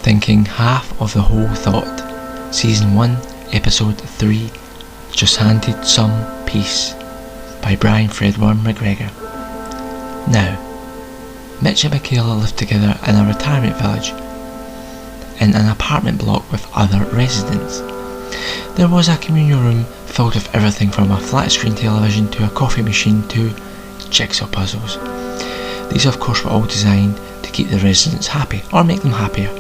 thinking half of the whole thought. Season 1, Episode 3, Just Handed Some Peace, by Brian Fredworm MacGregor. Now, Mitch and Michaela lived together in a retirement village, in an apartment block with other residents. There was a communal room filled with everything from a flat screen television to a coffee machine to jigsaw puzzles. These of course were all designed to keep the residents happy, or make them happier.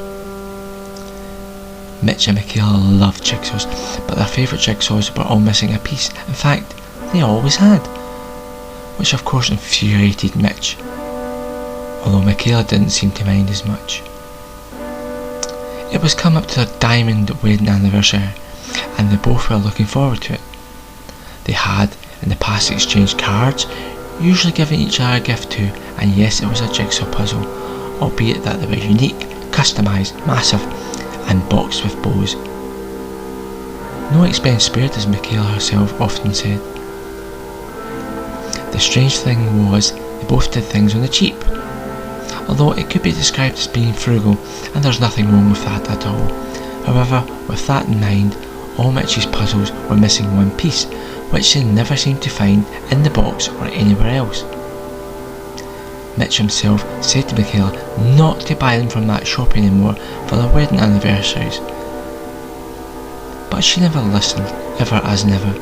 Mitch and Michaela loved jigsaws, but their favourite jigsaws were all missing a piece. In fact, they always had, which of course infuriated Mitch, although Michaela didn't seem to mind as much. It was come up to their diamond wedding anniversary, and they both were looking forward to it. They had in the past exchanged cards, usually giving each other a gift too, and yes, it was a jigsaw puzzle, albeit that they were unique, customised, massive, and boxed with bows. No expense spared, as Michaela herself often said. The strange thing was, they both did things on the cheap, although it could be described as being frugal, and there's nothing wrong with that at all. However, with that in mind, all Mitch's puzzles were missing one piece, which they never seemed to find in the box or anywhere else. Mitch himself said to Michaela not to buy them from that shop anymore for their wedding anniversaries, but she never listened, ever as never.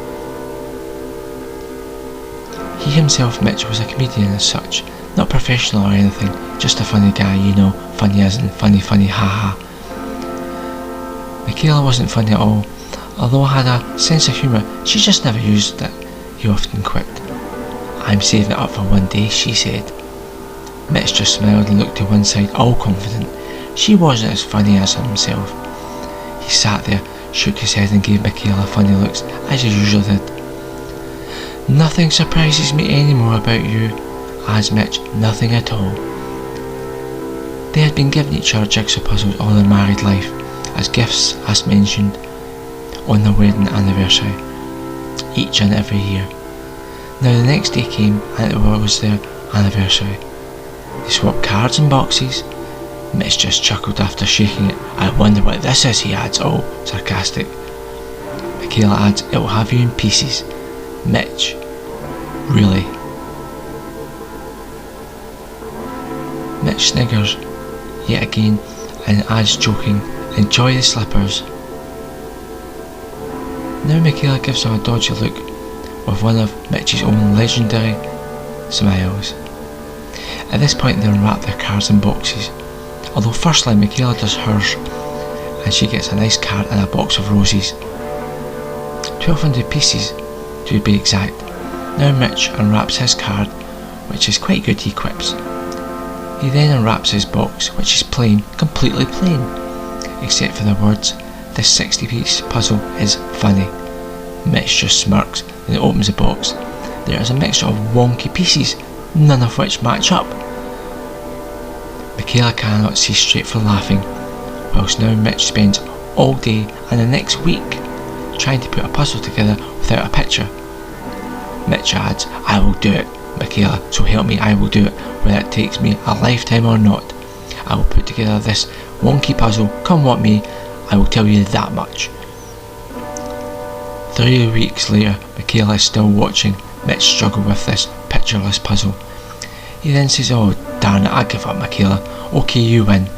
He himself, Mitch, was a comedian as such, not professional or anything, just a funny guy, you know, funny as in funny, haha. Michaela wasn't funny at all, although had a sense of humour, she just never used it, he often quipped. "I'm saving it up for one day," she said. Mitch just smiled and looked to one side, all confident. She wasn't as funny as himself. He sat there, shook his head and gave Michaela funny looks, as he usually did. "Nothing surprises me any more about you," adds Mitch, "nothing at all." They had been giving each other jigsaw puzzles all their married life, as gifts, as mentioned, on their wedding anniversary, each and every year. Now the next day came, and it was their anniversary. They swapped cards and boxes. Mitch just chuckled after shaking it. "I wonder what this is," he adds, all sarcastic. Michaela adds, "It will have you in pieces." Mitch, "Really?" Mitch sniggers yet again and adds, joking, "Enjoy the slippers." Now Michaela gives him a dodgy look with one of Mitch's own legendary smiles. At this point they unwrap their cards and boxes, although firstly Michaela does hers, and she gets a nice card and a box of roses. 1,200 pieces to be exact. Now Mitch unwraps his card, which is quite good, he quips. He then unwraps his box, which is plain, completely plain, except for the words, "This 60-piece puzzle is funny." Mitch just smirks, then opens the box. There is a mixture of wonky pieces, none of which match up. Michaela cannot see straight for laughing, whilst now Mitch spends all day and the next week trying to put a puzzle together without a picture. Mitch adds, "I will do it, Michaela, so help me, I will do it, whether it takes me a lifetime or not. I will put together this wonky puzzle, come what may, I will tell you that much." 3 weeks later, Michaela is still watching Mitch struggle with this pictureless puzzle. He then says, "Oh darn it, I give up, Michaela. Okay, you win."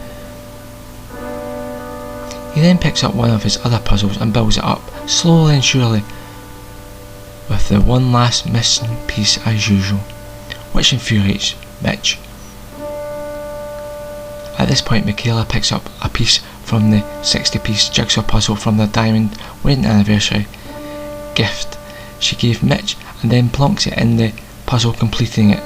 He then picks up one of his other puzzles and builds it up, slowly and surely, with the one last missing piece as usual, which infuriates Mitch. At this point Michaela picks up a piece from the 60-piece jigsaw puzzle from their diamond wedding anniversary gift she gave Mitch, and then plonks it in the puzzle, completing it.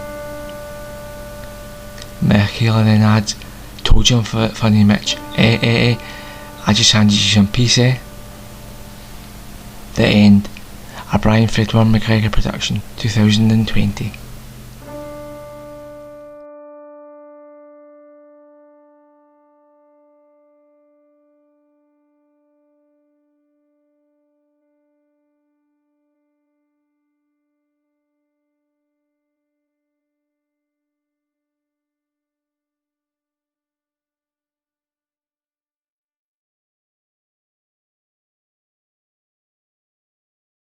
Michaela then adds, "Told you I'm funny, Mitch. I just handed you some peace, eh?" The end. A Brian Fredworm MacGregor production, 2020.